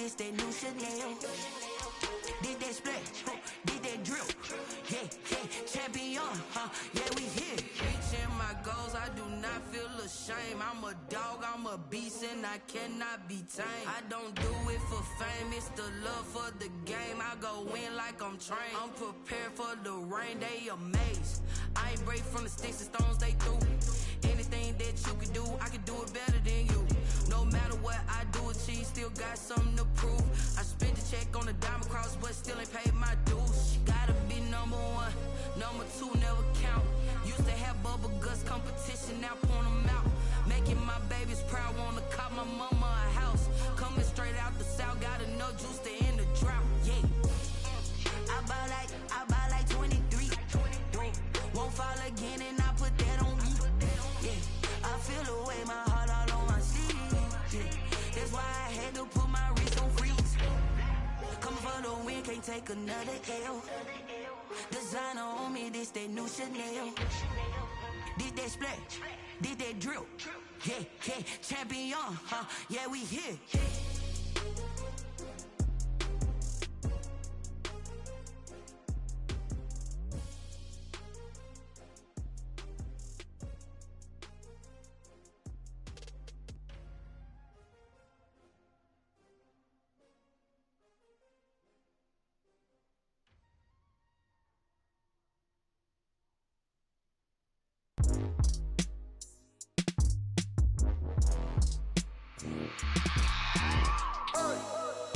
this that new Chanel. Did that split, did that drill. Yeah, champion, yeah, we here. Reaching my goals, I do not feel ashamed. I'm a dog, I'm a beast, and I cannot be tamed. I don't do it for fame, it's the love for the game. I go in like I'm trained. I'm prepared for the rain, they amazed. I ain't break from the sticks and stones they threw. Anything that you can do, I can do it better than you. No matter what I do achieve, still got something to prove. I spent the check on the diamond cross, but still ain't paid my dues. Gotta be number one, number two never count. Used to have bubble guts competition, now point them out. Making my babies proud, wanna cop my mama a house. Coming straight out the south, got enough juice to end the drought. Yeah, I buy like 23. Won't fall again, and I put that on me. Yeah, I feel the way, my heart all on my sleeve. Yeah, that's why I had to put my wrist on freeze. Coming for the win, can't take another L. Designer on me, this that new Chanel. Did that split, did that drill. Yeah, champion, yeah, we here.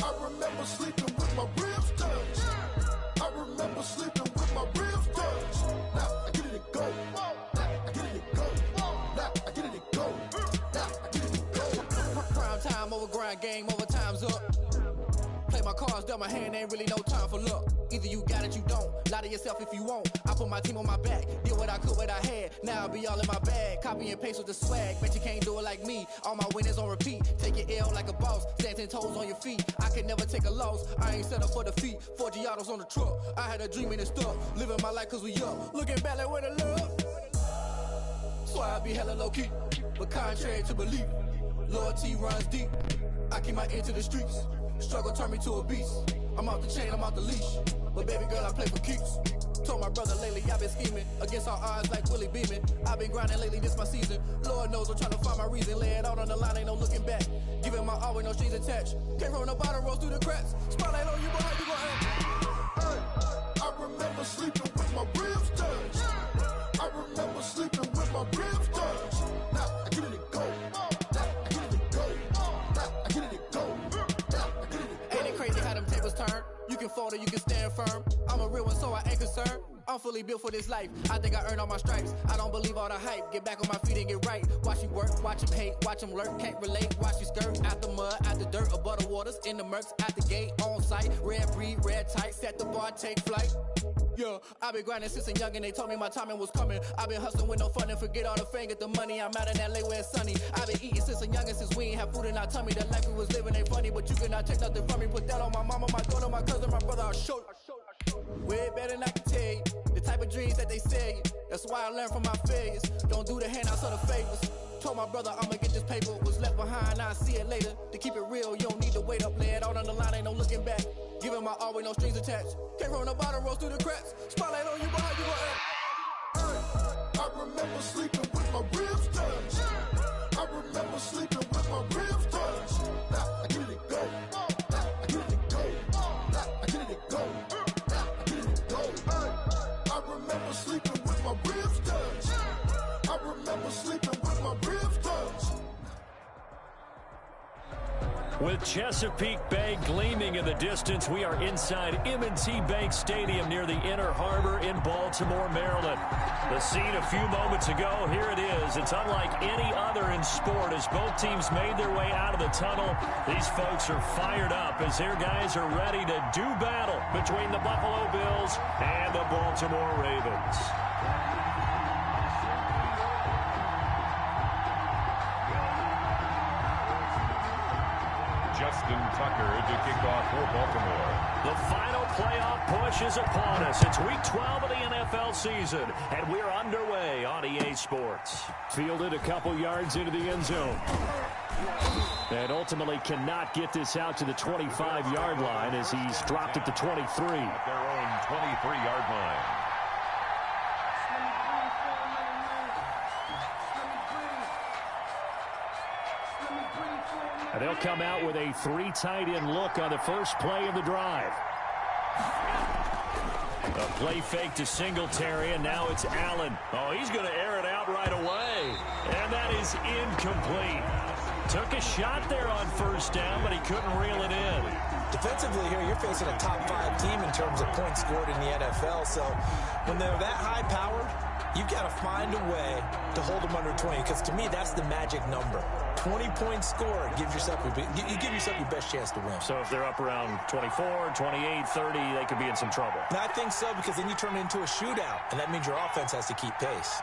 I remember sleeping with my ribs touched. I remember sleeping with my ribs touched. Now I get it to go. Now I get it to go. Now I get it to go. Now I get it to go. Prime time over grind game, over time's up. Play my cards, dealt my hand, ain't really no time for luck. Either you got it, you don't. Lie to yourself if you won't. I put my team on my back, did what I could, what I had. Now I'll be all in my bag. Copy and paste with the swag. Bet you can't do it like me. All my winners on repeat. Take your L like a boss. Stand 10 toes on your feet. I can never take a loss. I ain't set up for defeat. 4 Giottos on the truck. I had a dream and it stuck. Living my life cause we up. Looking back like where the love. So I be hella low key. But contrary to belief, loyalty runs deep. I keep my ear to the streets. Struggle turned me to a beast. I'm off the chain, I'm off the leash. But baby girl, I play for keeps. Told my brother lately, I've been scheming against all odds like Willie Beeman. I've been grinding lately, this my season. Lord knows I'm trying to find my reason. Lay it out on the line, ain't no looking back. Giving my all with no strings attached. Came from the bottom, rose through the cracks. Spotlight on you, but how you gon' act? Hey, I remember sleeping with my ribs touched. I remember sleeping with my ribs touched. Now I get it to go. Now I get it to go. Now I get it to go. Now I get it to go. Ain't it crazy how them tables turn? You can fall or you can stand firm. I'm a real one, so I ain't concerned. I'm fully built for this life. I think I earned all my stripes. I don't believe all the hype. Get back on my feet and get right. Watch you work, watch him hate, watch him lurk. Can't relate, watch you skirt. Out the mud, out the dirt, above the waters, in the murks, out the gate, on site. Red breed, red tight, set the bar, take flight. Yeah, I been grinding since a youngin', they told me my timing was coming. I been hustling with no fun and forget all the fame, get the money. I'm out in LA where it's sunny. I been eating since a youngin', since we ain't have food in our tummy. The life we was living ain't funny, but you cannot take nothing from me. Put that on my mama, my daughter, my cousin, my brother, I'll show you. Way better than I can tell you. The type of dreams that they sell you. That's why I learned from my failures. Don't do the handouts or the favors. Told my brother I'ma get this paper. Was left behind, I'll see it later. To keep it real, you don't need to wait up. Lay it out on the line, ain't no looking back. Giving my all with no strings attached. Came from the bottom, rose through the cracks. Spotlight on you, but how you gon' act? Hey, I remember sleeping with my ribs touched. I remember sleeping with my ribs touched. Now I get it to go. Now I get it to go. Now I get it to go. Now I get it to go. Hey, I remember sleeping with my ribs touched. I remember sleeping with my ribs touched. With Chesapeake Bay gleaming in the distance, we are inside M&T Bank Stadium near the Inner Harbor in Baltimore, Maryland. The scene a few moments ago, here it is. It's unlike any other in sport as both teams made their way out of the tunnel. These folks are fired up as their guys are ready to do battle between the Buffalo Bills and the Baltimore Ravens. Justin Tucker to kick off for Baltimore. The final playoff push is upon us. It's week 12 of the NFL season, and we're underway on EA Sports. Fielded a couple yards into the end zone. And ultimately cannot get this out to the 25-yard line as he's dropped at the 23. At their own 23-yard line. And they'll come out with a 3 tight end look on the first play of the drive. A play fake to Singletary, and now it's Allen. Oh, he's going to air it out right away. And that is incomplete. Took a shot there on first down, but he couldn't reel it in. Defensively here, you're facing a top-5 team in terms of points scored in the NFL. So when they're that high-powered, you've got to find a way to hold them under 20, because to me, that's the magic number. 20 points scored, you give yourself your best chance to win. So if they're up around 24, 28, 30, they could be in some trouble. And I think so, because then you turn it into a shootout, and that means your offense has to keep pace.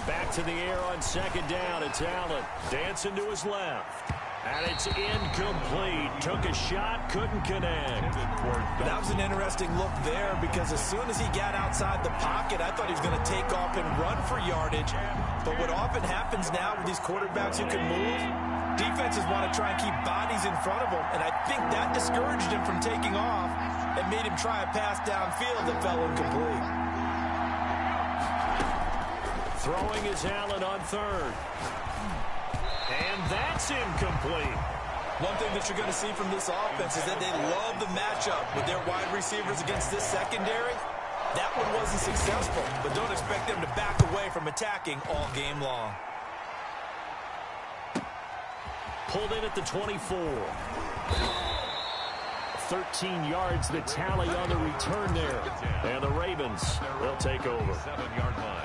Back to the air on second down. It's Allen dancing to his left. And it's incomplete. Took a shot, couldn't connect. But that was an interesting look there, because as soon as he got outside the pocket, I thought he was going to take off and run for yardage. But what often happens now with these quarterbacks who can move, defenses want to try and keep bodies in front of them. And I think that discouraged him from taking off and made him try a pass downfield that fell incomplete. Throwing is Allen on third. And that's incomplete. One thing that you're going to see from this offense is that they love the matchup with their wide receivers against this secondary. That one wasn't successful, but don't expect them to back away from attacking all game long. Pulled in at the 24. 13 yards the tally on the return there. And the Ravens, they'll take over. 7-yard line.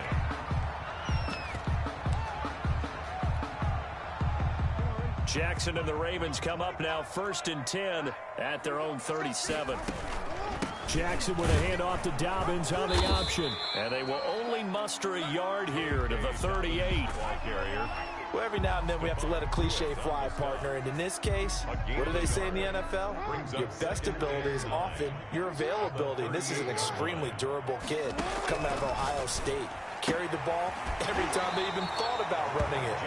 Jackson and the Ravens come up now 1st and 10 at their own 37. Jackson with a handoff to Dobbins on the option. And they will only muster a yard here to the 38. Well, every now and then we have to let a cliche fly, partner. And in this case, what do they say in the NFL? Your best ability is often your availability. And this is an extremely durable kid coming out of Ohio State. Carried the ball every time they even thought about running it.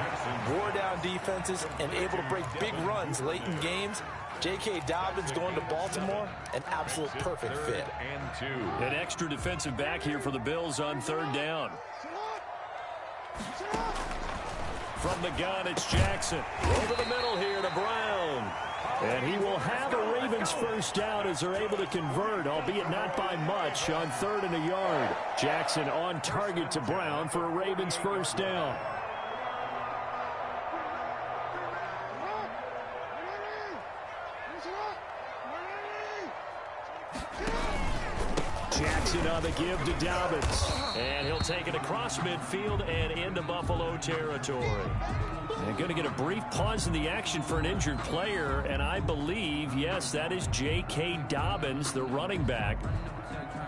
Wore down defenses and able to break big runs late in games. J.K. Dobbins going to Baltimore, an absolute perfect fit. An extra defensive back here for the Bills on 3rd down. From the gun, it's Jackson. Over the middle here to Brown. And he will have a Ravens first down as they're able to convert, albeit not by much, on 3rd and a yard. Jackson on target to Brown for a Ravens first down. Jackson on the give to Dobbins. And he'll take it across midfield and into Buffalo territory. And going to get a brief pause in the action for an injured player. And I believe, yes, that is J.K. Dobbins, the running back.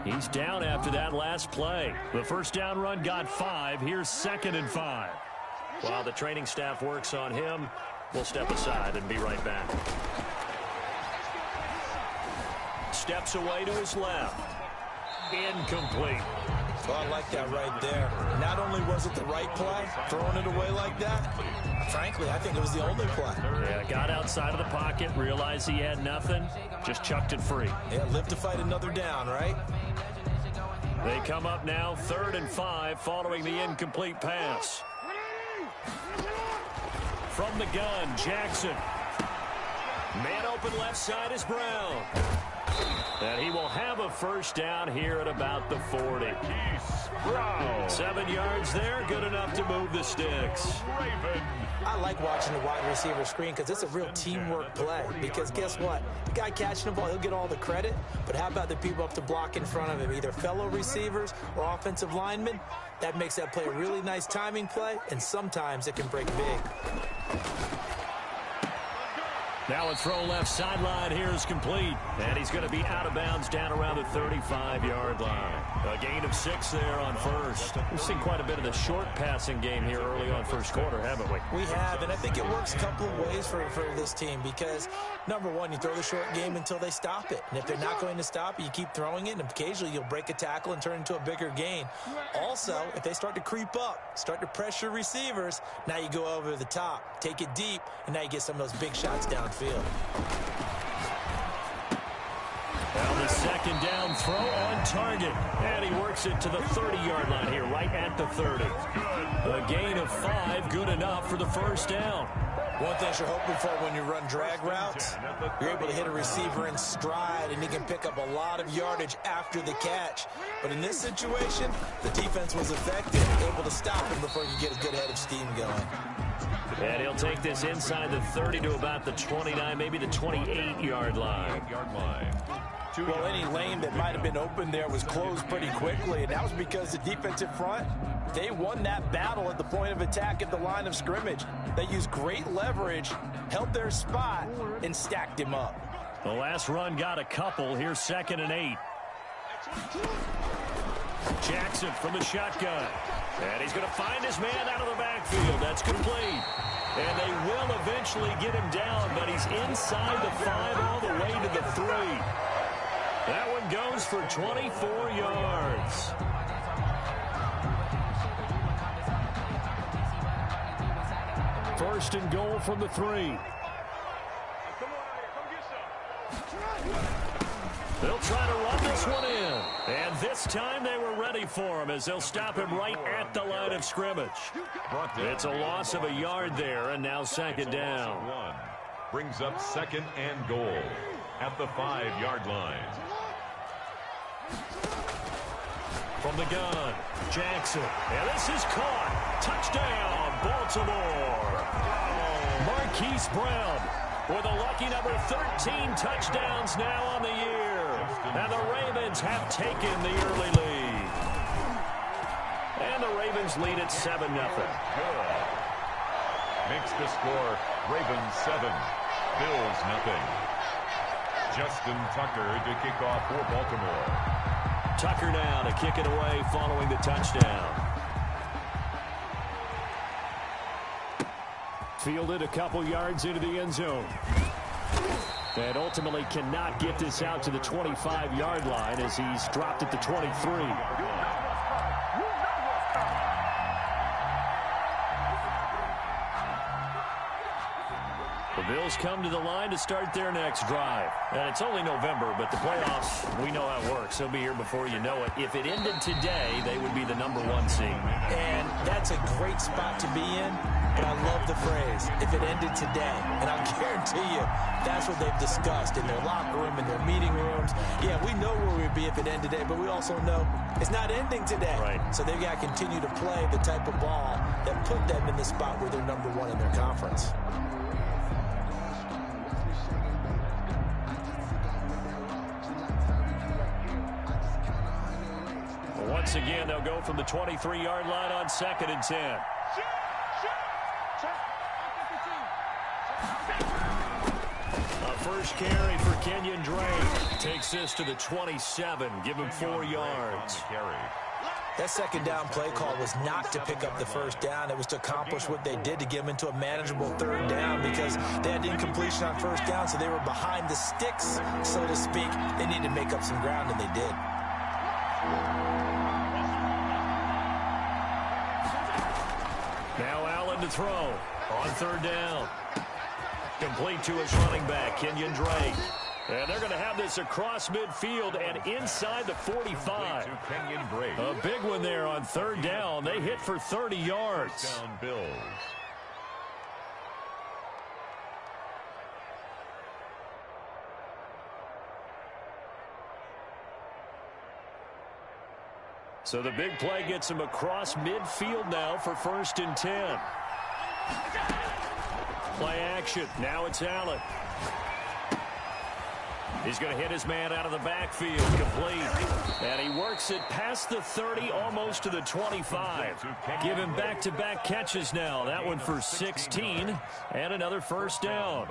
He's down after that last play. The first down run got 5. Here's 2nd and 5. While the training staff works on him, we'll step aside and be right back. Steps away to his left. Incomplete. Well, I like that right there. Not only was it the right play, throwing it away like that, frankly, I think it was the only play. Yeah, got outside of the pocket, realized he had nothing, just chucked it free. Yeah, live to fight another down, right? They come up now 3rd and 5 following the incomplete pass. From the gun, Jackson. Man open left side is Brown. And he will have a first down here at about the 40. 7 yards there, good enough to move the sticks. I like watching the wide receiver screen because it's a real teamwork play. Because guess what? The guy catching the ball, he'll get all the credit. But how about the people up to block in front of him, either fellow receivers or offensive linemen? That makes that play a really nice timing play, and sometimes it can break big. Now a throw left sideline here is complete. And he's going to be out of bounds down around the 35-yard line. A gain of 6 there on first. We've seen quite a bit of the short passing game here early on first quarter, haven't we? We have, and I think it works a couple of ways for this team because, number one, you throw the short game until they stop it. And if they're not going to stop it, you keep throwing it, and occasionally you'll break a tackle and turn it into a bigger gain. Also, if they start to creep up, start to pressure receivers, now you go over the top, take it deep, and now you get some of those big shots downfield. Well, the second down throw on target. And he works it to the 30-yard line here, right at the 30. A gain of 5, good enough for the first down. One thing you're hoping for when you run drag routes, you're able to hit a receiver in stride, and he can pick up a lot of yardage after the catch. But in this situation, the defense was effective, able to stop him before he could get a good head of steam going. And he'll take this inside the 30 to about the 29, maybe the 28-yard line. Well, any lane that might have been open there was closed pretty quickly, and that was because the defensive front, they won that battle at the point of attack at the line of scrimmage. They used great leverage, held their spot, and stacked him up. The last run got a couple. Here's 2nd and 8. Jackson from the shotgun. And he's going to find his man out of the backfield. That's complete. And they will eventually get him down, but he's inside the 5 all the way to the 3. That one goes for 24 yards. First and goal from the 3. They'll try to run this one in. And this time they were ready for him as they'll stop him right at the line of scrimmage. It's a loss of a yard there, and now 2nd down. Brings up 2nd and goal at the 5-yard line. From the gun, Jackson. And this is caught. Touchdown, Baltimore. Marquise Brown with a lucky number 13 touchdowns now on the year. And the Ravens have taken the early lead. And the Ravens lead at 7-0. Makes the score Ravens 7, Bills 0. Justin Tucker to kick off for Baltimore. Tucker now to kick it away following the touchdown. Fielded a couple yards into the end zone. And ultimately cannot get this out to the 25-yard line as he's dropped at the 23. The Bills come to the line to start their next drive. And it's only November, but the playoffs, we know how it works. They'll be here before you know it. If it ended today, they would be the number 1 seed. And that's a great spot to be in. But I love the phrase, if it ended today. And I'll guarantee you, that's what they've discussed in their locker room, in their meeting rooms. Yeah, we know where we'd be if it ended today, but we also know it's not ending today. Right. So they've got to continue to play the type of ball that put them in the spot where they're number 1 in their conference. Once again, they'll go from the 23-yard line on 2nd and 10. A first carry for Kenyon Drake. Takes this to the 27. Give him 4 yards. That 2nd down play call was not to pick up the first down. It was to accomplish what they did to get them into a manageable 3rd down because they had incompletion on first down, so they were behind the sticks, so to speak. They needed to make up some ground, and they did. Now Allen to throw on 3rd down. Complete to his running back, Kenyon Drake. And they're going to have this across midfield and inside the 45. A big one there on 3rd down. They hit for 30 yards. Down Bills. So the big play gets him across midfield now for 1st and 10. Play action. Now it's Allen. He's going to hit his man out of the backfield. Complete. And he works it past the 30, almost to the 25. Give him back-to-back catches now. That one for 16. And another first down.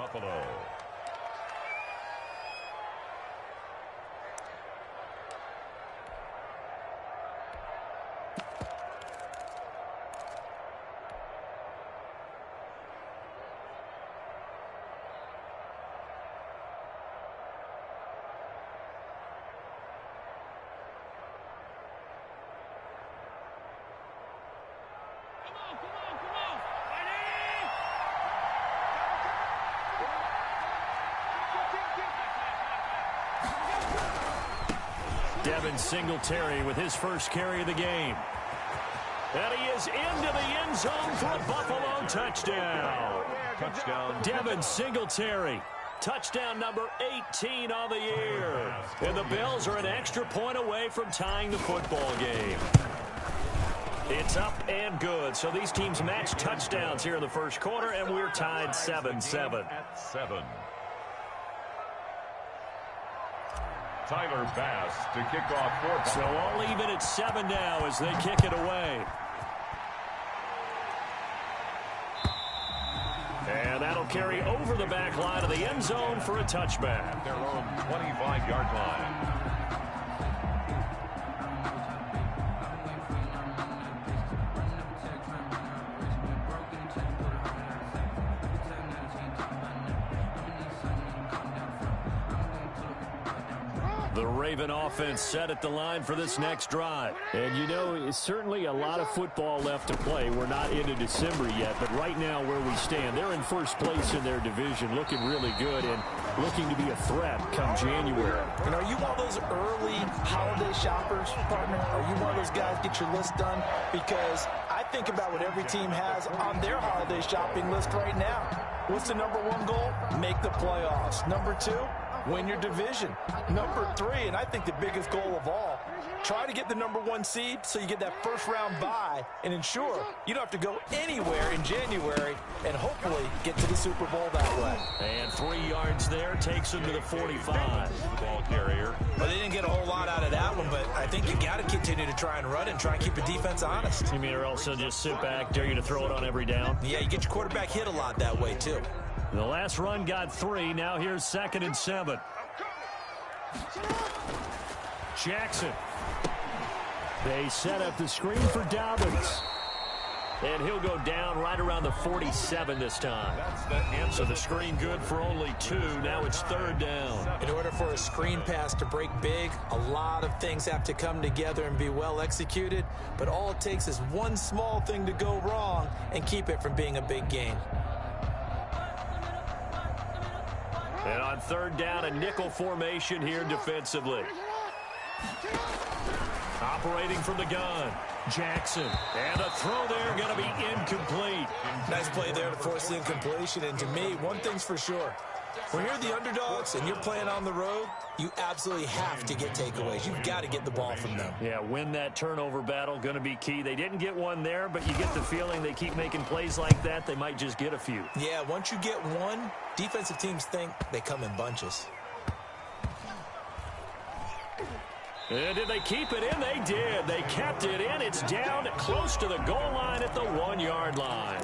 Devin Singletary with his first carry of the game. And he is into the end zone for a Buffalo touchdown. Touchdown, Devin Singletary. Touchdown number 18 on the year. And the Bills are an extra point away from tying the football game. It's up and good. So these teams match touchdowns here in the first quarter, and we're tied 7-7. At 7. Tyler Bass to kick off for. So all even at 7 now as they kick it away. And that'll carry over the back line of the end zone for a touchback. Their own 25-yard line. The Raven offense set at the line for this next drive. And you know, it's certainly a lot of football left to play. We're not into December yet, but right now where we stand, they're in first place in their division, looking really good and looking to be a threat come January. And are you one of those early holiday shoppers, partner? Are you one of those guys get your list done? Because I think about what every team has on their holiday shopping list right now. What's the number one goal? Make the playoffs. Number 2? Win your division. Number 3, and I think the biggest goal of all, try to get the number 1 seed so you get that first round bye and ensure you don't have to go anywhere in January and hopefully get to the Super Bowl that way. And 3 yards there takes him to the 45. Ball carrier. Well, they didn't get a whole lot out of that one, but I think you got to continue to try and run and try and keep the defense honest. You mean or else they'll just sit back, dare you to throw it on every down? Yeah, you get your quarterback hit a lot that way too. The last run got 3. Now here's 2nd and 7. Jackson. They set up the screen for Dobbins. And he'll go down right around the 47 this time. So the screen good for only 2. Now it's 3rd down. In order for a screen pass to break big, a lot of things have to come together and be well executed. But all it takes is one small thing to go wrong and keep it from being a big gain. And on 3rd down, a nickel formation here defensively. Operating from the gun, Jackson. And the throw there going to be incomplete. Nice play there to force the incompletion. And to me, one thing's for sure. When you're the underdogs and you're playing on the road, you absolutely have to get takeaways. You've got to get the ball from them. Yeah, win that turnover battle, going to be key. They didn't get one there, but you get the feeling they keep making plays like that, they might just get a few. Yeah, once you get one, defensive teams think they come in bunches. And did they keep it in? They did. They kept it in. It's down close to the goal line at the 1-yard line.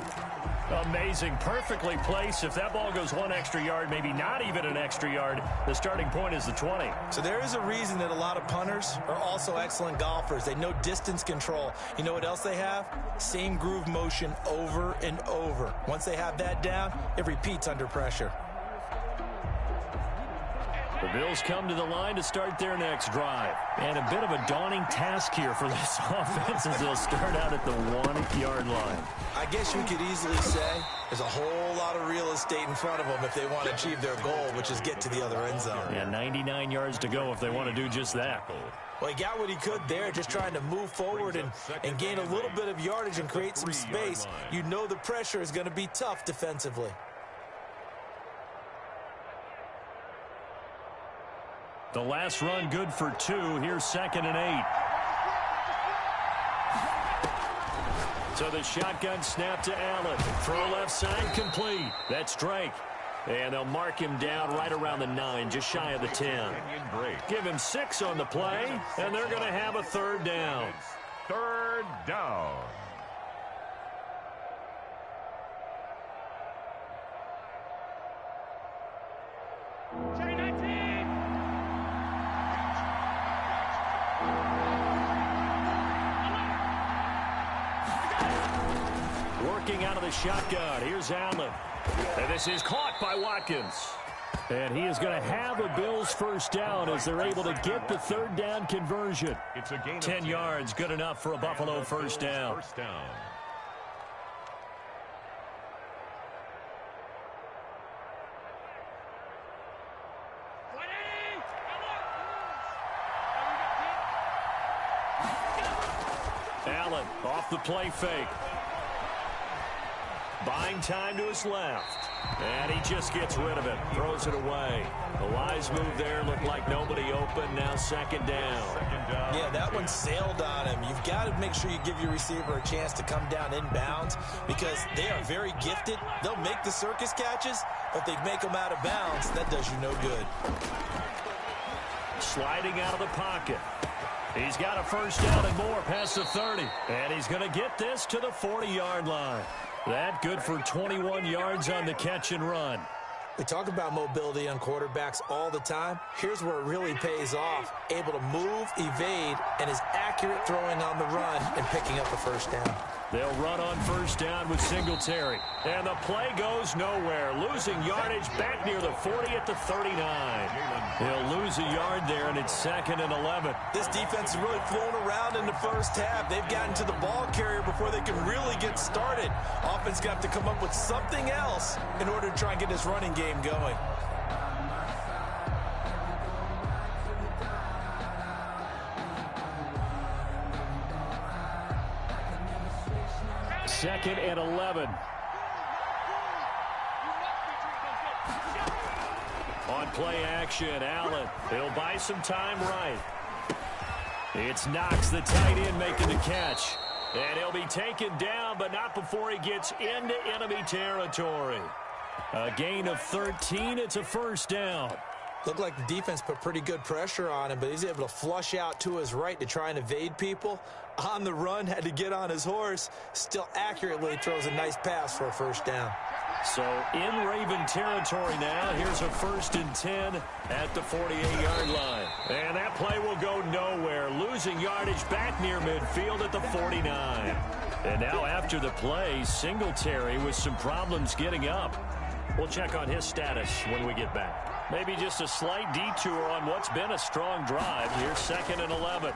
Amazing. Perfectly placed. If that ball goes 1 extra yard, maybe not even an extra yard, the starting point is the 20. So there is a reason that a lot of punters are also excellent golfers. They know distance control. You know what else they have? Same groove motion over and over. Once they have that down, it repeats under pressure. The Bills come to the line to start their next drive. And a bit of a daunting task here for this offense as they'll start out at the 1-yard line. I guess you could easily say there's a whole lot of real estate in front of them if they want to achieve their goal, which is get to the other end zone. Yeah, 99 yards to go if they want to do just that. Well, he got what he could there, just trying to move forward and gain a little bit of yardage and create some space. You know the pressure is going to be tough defensively. The last run good for 2. Here's 2nd and 8. So the shotgun snap to Allen. Throw left side complete. That's Drake. And they'll mark him down right around the 9, just shy of the 10. Give him 6 on the play, and they're going to have a 3rd down. 3rd down. Working out of the shotgun. Here's Allen. And this is caught by Watkins. And he is going to have a Bills first down as they're able to get the 3rd down conversion. It's a gain of 10 yards, good enough for a Buffalo first down. First down. Allen off the play fake. Buying time to his left. And he just gets rid of it. Throws it away. The wise move there. Looked like nobody open. Now second down. Yeah, that one sailed on him. You've got to make sure you give your receiver a chance to come down inbounds because they are very gifted. They'll make the circus catches, but they make them out of bounds. That does you no good. Sliding out of the pocket. He's got a first down and more past the 30. And he's going to get this to the 40-yard line. That good for 21 yards on the catch and run. We talk about mobility on quarterbacks all the time. Here's where it really pays off. Able to move, evade, and is accurate throwing on the run and picking up the first down. They'll run on first down with Singletary. And the play goes nowhere. Losing yardage back near the 40 at the 39. He'll lose a yard there, and it's 2nd and 11. This defense is really flown around in the first half. They've gotten to the ball carrier before they can really get started. Offense got to come up with something else in order to try and get this running game going. Second and 11. On play action, Allen. He'll buy some time right. It's Knox, the tight end, making the catch. And he'll be taken down, but not before he gets into enemy territory. A gain of 13. It's a first down. Looked like the defense put pretty good pressure on him, but he's able to flush out to his right to try and evade people. On the run, had to get on his horse. Still accurately throws a nice pass for a first down. So in Raven territory now. Here's a 1st and 10 at the 48-yard line. And that play will go nowhere. Losing yardage back near midfield at the 49. And now after the play, Singletary with some problems getting up. We'll check on his status when we get back. Maybe just a slight detour on what's been a strong drive. Here's 2nd and 11.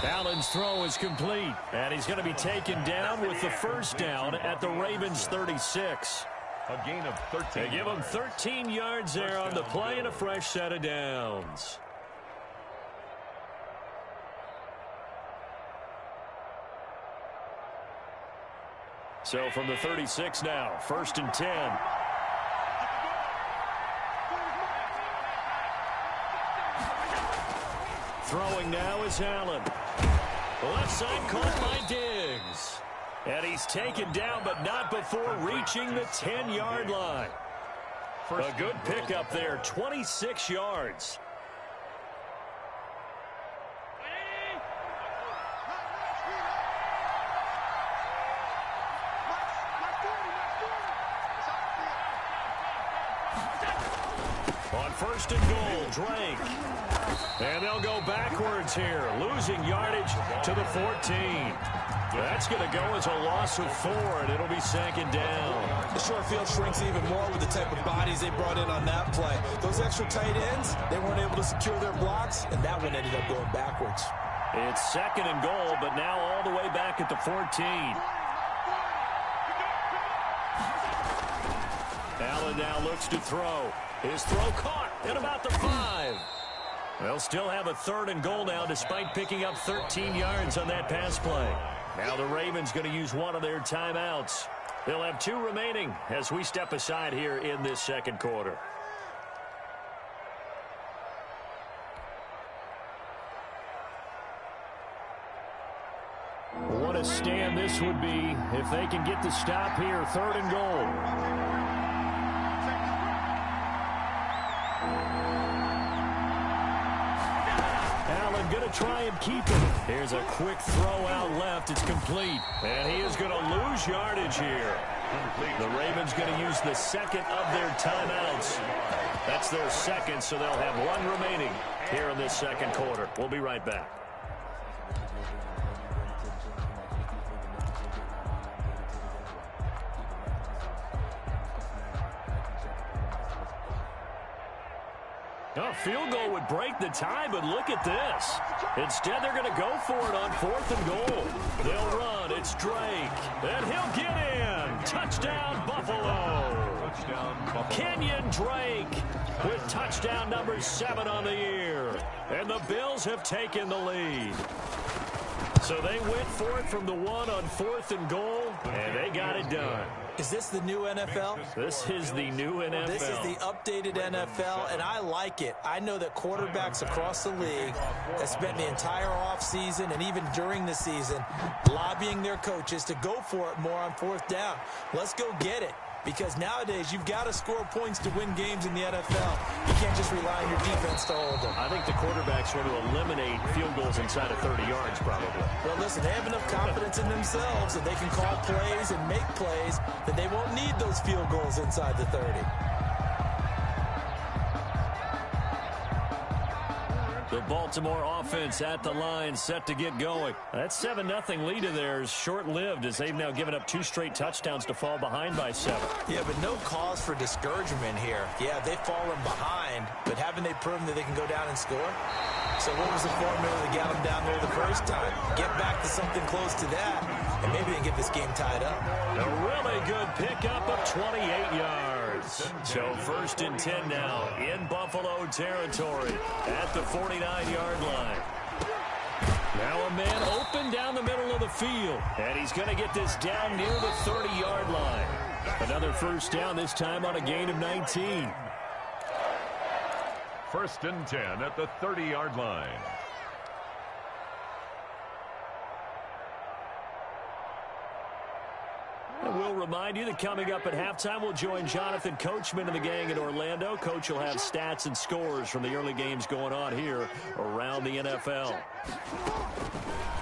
Allen's throw is complete, and he's going to be taken down with the first down at the Ravens 36. A gain of 13. They give him 13 yards there on the play and a fresh set of downs. So from the 36 now, 1st and 10. Throwing now is Allen. Left side caught by Diggs. And he's taken down, but not before reaching the 10-yard line. A good pickup there, 26 yards. On 1st and goal, Drake. And they'll go backwards here, losing yardage to the 14. That's going to go as a loss of 4, and it'll be 2nd down. The short field shrinks even more with the type of bodies they brought in on that play. Those extra tight ends, they weren't able to secure their blocks, and that one ended up going backwards. It's 2nd and goal, but now all the way back at the 14. Allen now looks to throw. His throw caught at about the 5. They'll still have a 3rd and goal now despite picking up 13 yards on that pass play. Now the Ravens going to use one of their timeouts. They'll have 2 remaining as we step aside here in this second quarter. What a stand this would be if they can get the stop here. 3rd and goal. Going to try and keep it. Here's a quick throw out left. It's complete. And he is going to lose yardage here. The Ravens going to use the 2nd of their timeouts. That's their 2nd, so they'll have 1 remaining here in this second quarter. We'll be right back. A field goal would break the tie, but look at this. Instead, they're going to go for it on 4th and goal. They'll run. It's Drake. And he'll get in. Touchdown, Buffalo. Touchdown, Buffalo. Kenyon Drake with touchdown number 7 on the year. And the Bills have taken the lead. So they went for it from the 1 on 4th and goal, and they got it done. Is this the new NFL? This is the new NFL. This is the updated NFL, and I like it. I know that quarterbacks across the league have spent the entire offseason and even during the season lobbying their coaches to go for it more on 4th down. Let's go get it. Because nowadays, you've got to score points to win games in the NFL. You can't just rely on your defense to hold them. I think the quarterbacks want to eliminate field goals inside of 30 yards, probably. Well, listen, they have enough confidence in themselves that they can call plays and make plays that they won't need those field goals inside the 30. The Baltimore offense at the line, set to get going. That 7-0 lead of theirs short-lived as they've now given up 2 straight touchdowns to fall behind by 7. Yeah, but no cause for discouragement here. Yeah, they've fallen behind, but haven't they proven that they can go down and score? So what was the formula that got them down there the first time? Get back to something close to that, and maybe they can get this game tied up. A really good pickup of 28 yards. So 1st and 10 now in Buffalo territory at the 49-yard line. Now a man open down the middle of the field, and he's going to get this down near the 30-yard line. Another 1st down, this time on a gain of 19. 1st and 10 at the 30-yard line. And we'll remind you that coming up at halftime, we'll join Jonathan Coachman and the gang in Orlando. Coach will have stats and scores from the early games going on here around the NFL.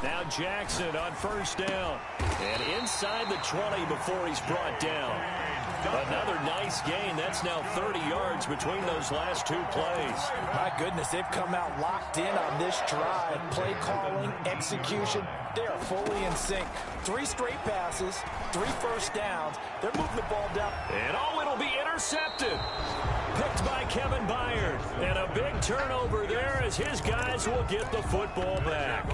Now Jackson on 1st down. And inside the 20 before he's brought down. Another nice gain. That's now 30 yards between those last 2 plays. My goodness, they've come out locked in on this drive. Play calling, execution, they are fully in sync. 3 straight passes, 3 1st downs. They're moving the ball down. And it'll be intercepted. Picked by Kevin Byard. And a big turnover there as his guys will get the football back.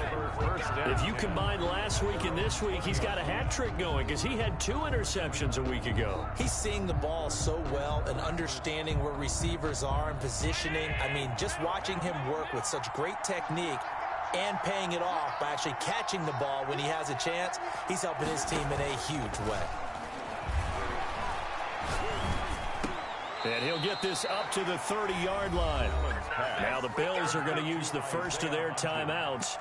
If you combine last week and this week, he's got a hat trick going because he had 2 interceptions a week ago. He's seeing the ball so well and understanding where receivers are and positioning. I mean, just watching him work with such great technique and paying it off by actually catching the ball when he has a chance, he's helping his team in a huge way. And he'll get this up to the 30-yard line. Now the Bills are going to use the first of their timeouts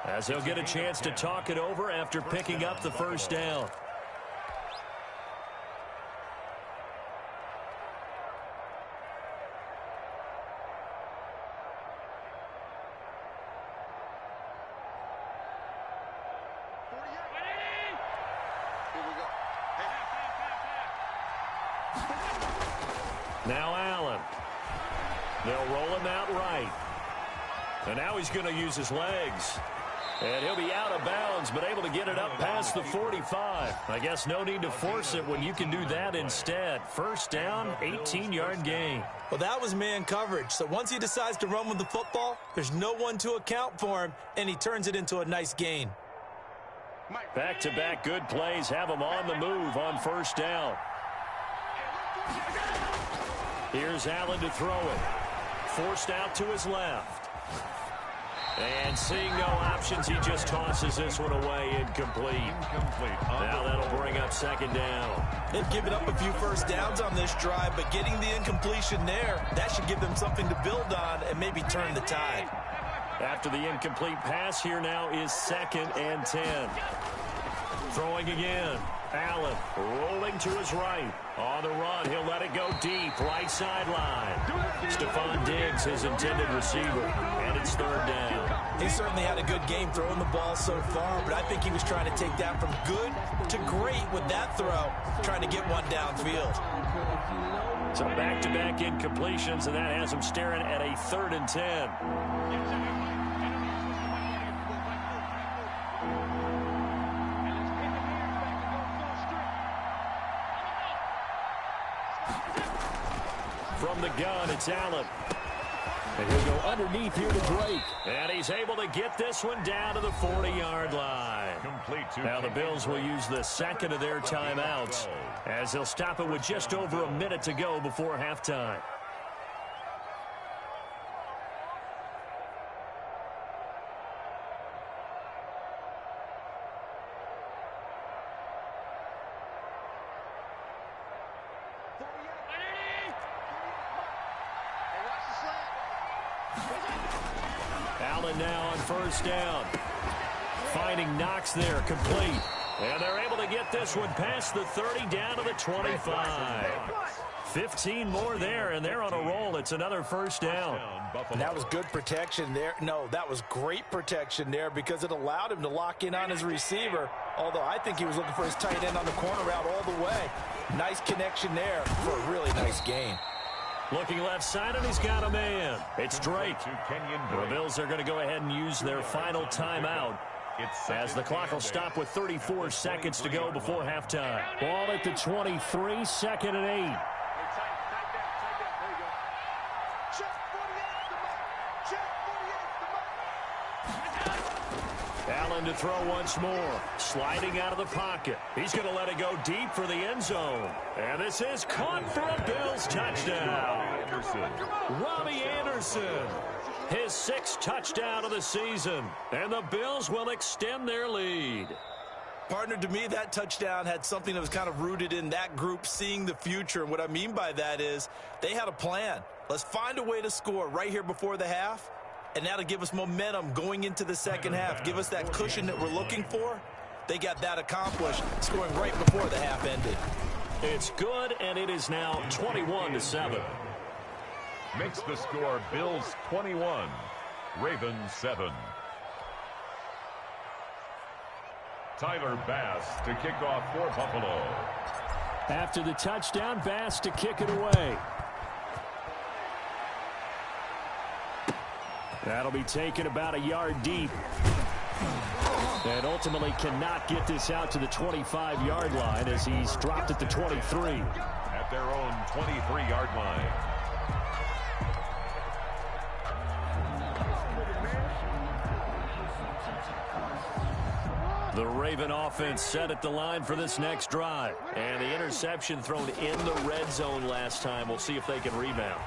as they'll get a chance to talk it over after picking up the 1st down. Now Allen. They'll roll him out right. And now he's going to use his legs. And he'll be out of bounds, but able to get it up past the 45. I guess no need to force it when you can do that instead. 1st down, 18-yard gain. Well, that was man coverage. So once he decides to run with the football, there's no one to account for him, and he turns it into a nice gain. Back-to-back good plays have him on the move on 1st down. Here's Allen to throw it. Forced out to his left. And seeing no options, he just tosses this one away, incomplete. Now that'll bring up 2nd down. They've given up a few 1st downs on this drive, but getting the incompletion there, that should give them something to build on and maybe turn the tide. After the incomplete pass, here now is 2nd and 10. Throwing again. Allen rolling to his right. On the run, he'll let it go deep. Right sideline. Stephon Diggs, his intended receiver. And it's 3rd down. He certainly had a good game throwing the ball so far, but I think he was trying to take that from good to great with that throw, trying to get one downfield. So back-to-back incompletions, and that has him staring at a 3rd and 10. From the gun, it's Allen. And he'll go underneath here to Drake. And he's able to get this one down to the 40-yard line. Now the Bills will use the second of their timeouts as they'll stop it with just over a minute to go before halftime. Allen now on first down. Finding Knox there, complete. And they're able to get this one past the 30 down to the 25. 15 more there, and they're on a roll. It's another first down. And that was good protection there. No, that was great protection there because it allowed him to lock in on his receiver, although I think he was looking for his tight end on the corner route all the way. Nice connection there for a really nice gain. Looking left side, and he's got a man. It's Drake. The Bills are going to go ahead and use their final timeout as the clock will stop with 34 seconds to go before halftime. Ball at the 23, second and 8. Allen to throw once more. Sliding out of the pocket. He's going to let it go deep for the end zone. And this is caught for a Bills touchdown. Robbie Anderson. His 6th touchdown of the season. And the Bills will extend their lead. Partner, to me, that touchdown had something that was kind of rooted in that group seeing the future. And what I mean by that is they had a plan. Let's find a way to score right here before the half. And that'll give us momentum going into the second half. Give us that cushion that we're looking for. They got that accomplished, scoring right before the half ended. It's good, and it is now 21-7. Makes the score Bills 21, Ravens 7. Tyler Bass to kick off for Buffalo. After the touchdown, Bass to kick it away. That'll be taken about a yard deep. And ultimately cannot get this out to the 25-yard line as he's dropped at the 23. At their own 23-yard line. The Raven offense set at the line for this next drive. And the interception thrown in the red zone last time. We'll see if they can rebound.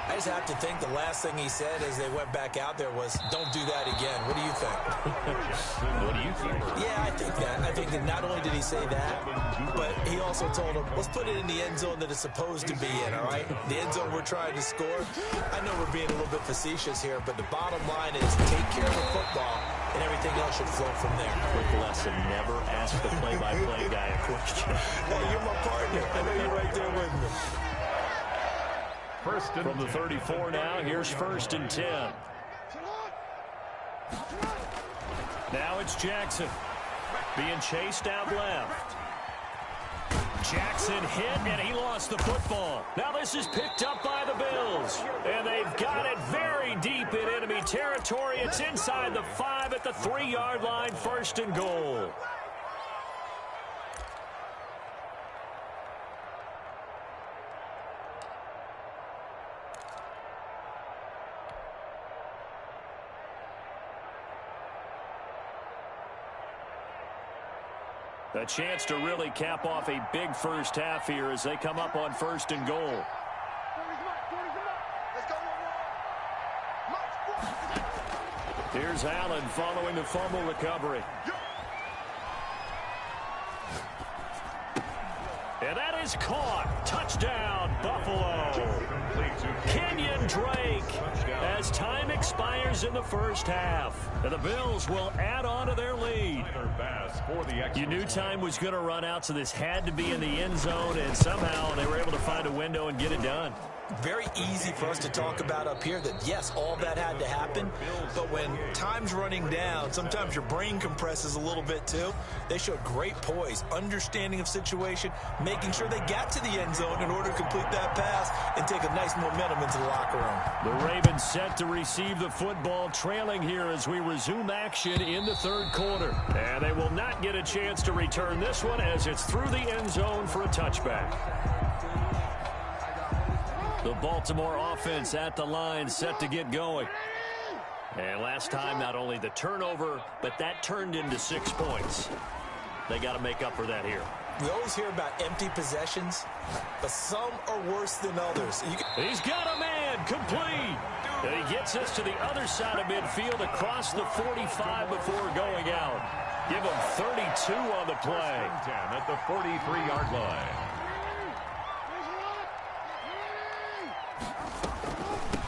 I just have to think the last thing he said as they went back out there was, don't do that again. What do you think? What do you think? Yeah, I think that. I think that not only did he say that, but he also told him, let's put it in the end zone that it's supposed to be in, all right? The end zone we're trying to score. I know we're being a little bit facetious here, but the bottom line is take care of the football, and everything else should flow from there. Quick lesson, never ask the play-by-play guy a question. Hey, you're my partner. I know you're right there with me. From the 34 now, here's 1st and 10. Now it's Jackson being chased out left. Jackson hit, and he lost the football. Now this is picked up by the Bills. And they've got it very deep in enemy territory. It's inside the 5 at the 3-yard line, 1st and goal. A chance to really cap off a big first half here as they come up on 1st and goal. Here's Allen following the fumble recovery. And that is caught. Touchdown, Buffalo. Kenyon Drake as time expires in the first half. And the Bills will add on to their lead. You knew time was going to run out, so this had to be in the end zone, and somehow they were able to find a window and get it done. Very easy for us to talk about up here that, yes, all that had to happen, but when time's running down, sometimes your brain compresses a little bit too. They showed great poise, understanding of situation, making sure they got to the end zone in order to complete that pass and take a nice momentum into the locker room. The Ravens set to receive the football, trailing here as we resume action in the 3rd quarter. And they will not get a chance to return this one as it's through the end zone for a touchback. The Baltimore offense at the line, set to get going. And last time, not only the turnover, but that turned into 6 points. They got to make up for that here. We always hear about empty possessions, but some are worse than others. He's got a man, complete. And he gets us to the other side of midfield across the 45 before going out. Give him 32 on the play. 10 at the 43-yard line.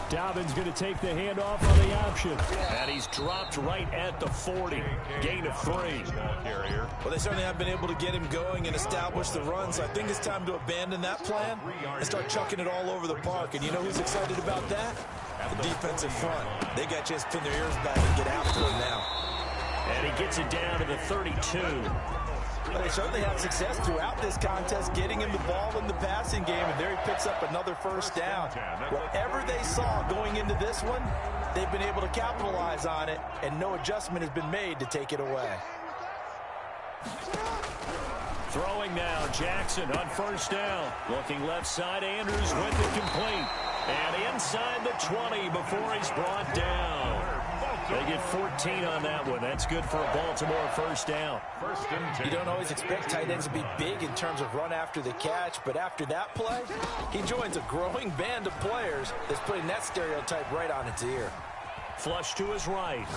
Dobbins going to take the handoff on the option. And he's dropped right at the 40. Gain of 3. Well, they certainly have been able to get him going and establish the run, so I think it's time to abandon that plan and start chucking it all over the park. And you know who's excited about that? The defensive front. They got a chance to pin their ears back and get after him now. And he gets it down to the 32. Well, they certainly had success throughout this contest getting him the ball in the passing game, and there he picks up another first down. Whatever they saw going into this one, they've been able to capitalize on it, and no adjustment has been made to take it away. Throwing now, Jackson on first down. Looking left side, Andrews with it complete. And inside the 20 before he's brought down. They get 14 on that one. That's good for a Baltimore first down. You don't always expect tight ends to be big in terms of run after the catch, but after that play, he joins a growing band of players that's putting that stereotype right on its ear. Flush to his right.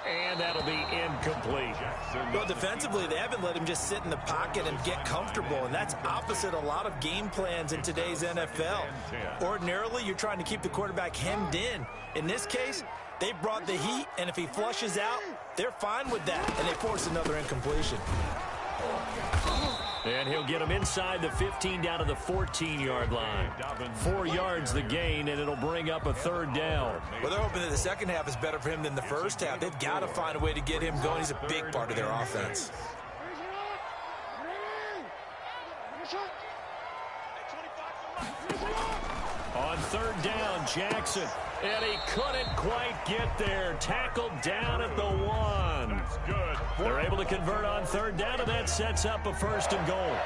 And that'll be incomplete. Well, defensively, they haven't let him just sit in the pocket and get comfortable, and that's opposite a lot of game plans in today's NFL. Ordinarily, you're trying to keep the quarterback hemmed in. In this case, they brought the heat, and if he flushes out, they're fine with that, and they force another incompletion. And he'll get him inside the 15 down to the 14-yard line. 4 yards the gain, and it'll bring up a third down. Well, they're hoping that the second half is better for him than the first half. They've got to find a way to get him going. He's a big part of their offense. On third down, Jackson. And he couldn't quite get there. Tackled down at the 1. That's good. They're able to convert on third down, and that sets up a first and goal.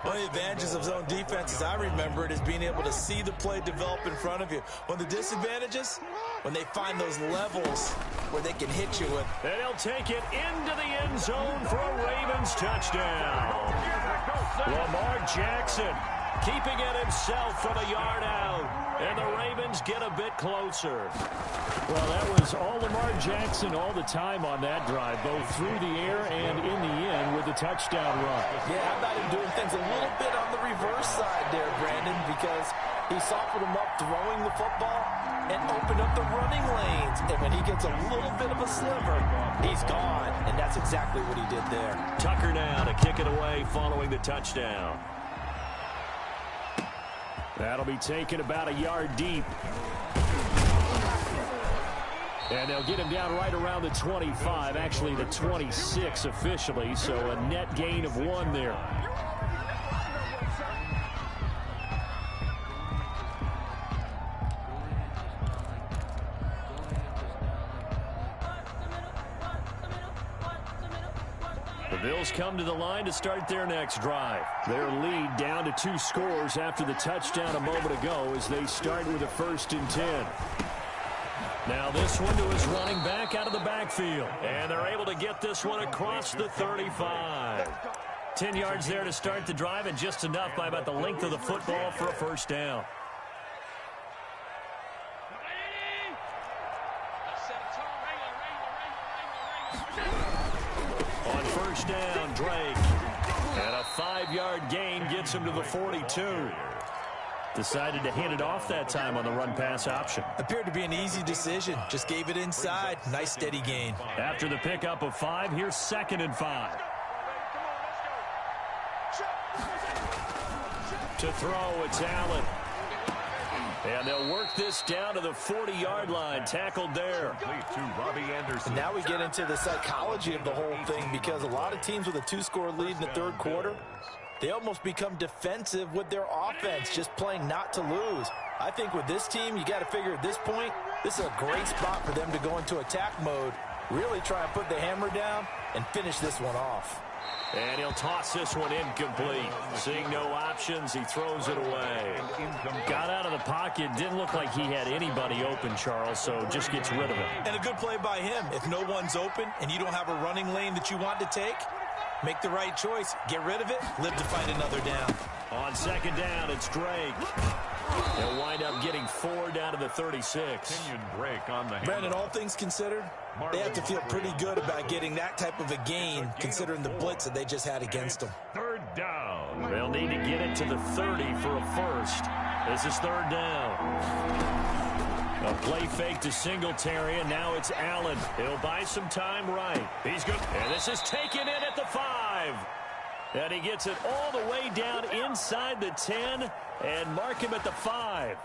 One of the advantages of zone defense, as I remember it, is being able to see the play develop in front of you. One of the disadvantages, when they find those levels where they can hit you with. And he'll take it into the end zone for a Ravens touchdown. Lamar Jackson keeping it himself from a yard out. And the Ravens get a bit closer. Well, that was all Lamar Jackson all the time on that drive, both through the air and in the end with a touchdown run. Yeah, how about him doing things a little bit on the reverse side there, Brandon, because he softened him up throwing the football and opened up the running lanes. And when he gets a little bit of a sliver, he's gone. And that's exactly what he did there. Tucker now to kick it away following the touchdown. That'll be taken about a yard deep. And they'll get him down right around the 25, actually the 26 officially, so a net gain of 1 there. The Bills come to the line to start their next drive. Their lead down to 2 scores after the touchdown a moment ago as they start with a 1st and 10. Now this one to his running back out of the backfield. And they're able to get this one across the 35. 10 yards there to start the drive, and just enough by about the length of the football for a first down. On first down, Drake. And a 5-yard gain gets him to the 42. Decided to hand it off that time on the run-pass option. Appeared to be an easy decision. Just gave it inside. Nice steady gain. After the pickup of 5, here's 2nd and 5. To throw, it's Allen. And they'll work this down to the 40-yard line. Tackled there. And now we get into the psychology of the whole thing, because a lot of teams with a 2-score lead in the third quarter, they almost become defensive with their offense, just playing not to lose. I think with this team, you got to figure at this point, this is a great spot for them to go into attack mode, really try and put the hammer down and finish this one off. And he'll toss this one incomplete. Seeing no options, he throws it away. Got out of the pocket. Didn't look like he had anybody open, Charles, so just gets rid of it. And a good play by him. If no one's open and you don't have a running lane that you want to take, make the right choice. Get rid of it. Live to fight another down. On second down, it's Drake. They'll wind up getting 4 down to the 36. Break on the Brandon, all things considered, they have to feel pretty good about getting that type of a gain, considering the blitz that they just had against them. Third down. They'll need to get it to the 30 for a first. This is third down. A play fake to Singletary, and now it's Allen. He'll buy some time right. He's good. And this is taken in at the 5. And he gets it all the way down inside the 10 and mark him at the 5.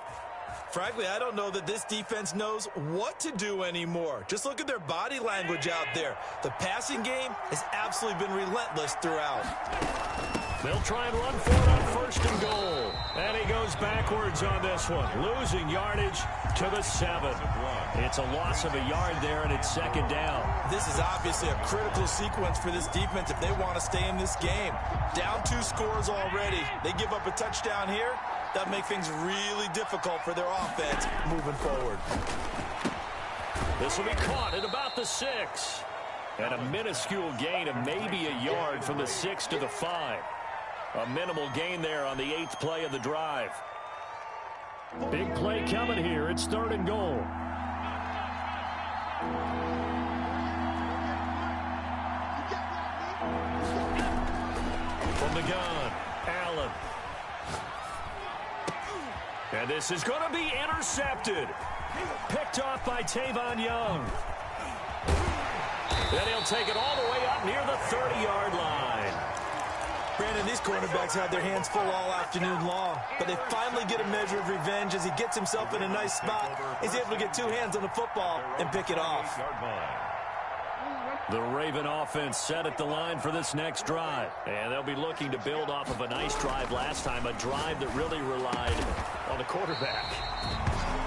Frankly, I don't know that this defense knows what to do anymore. Just look at their body language out there. The passing game has absolutely been relentless throughout. They'll try and run for it on first and goal. And he goes backwards on this one, losing yardage to the 7. It's a loss of a yard there, and it's second down. This is obviously a critical sequence for this defense if they want to stay in this game. Down 2 scores already. They give up a touchdown here. That make things really difficult for their offense moving forward. This will be caught at about the 6. And a minuscule gain of maybe a yard from the 6 to the 5. A minimal gain there on the 8th play of the drive. Big play coming here. It's third and goal. From the gun, Allen. And this is going to be intercepted. Picked off by Tavon Young. Then he'll take it all the way up near the 30-yard line. Brandon, these cornerbacks had their hands full all afternoon long, but they finally get a measure of revenge as he gets himself in a nice spot. He's able to get 2 hands on the football and pick it off. The Raven offense set at the line for this next drive. And they'll be looking to build off of a nice drive last time, a drive that really relied on the quarterback.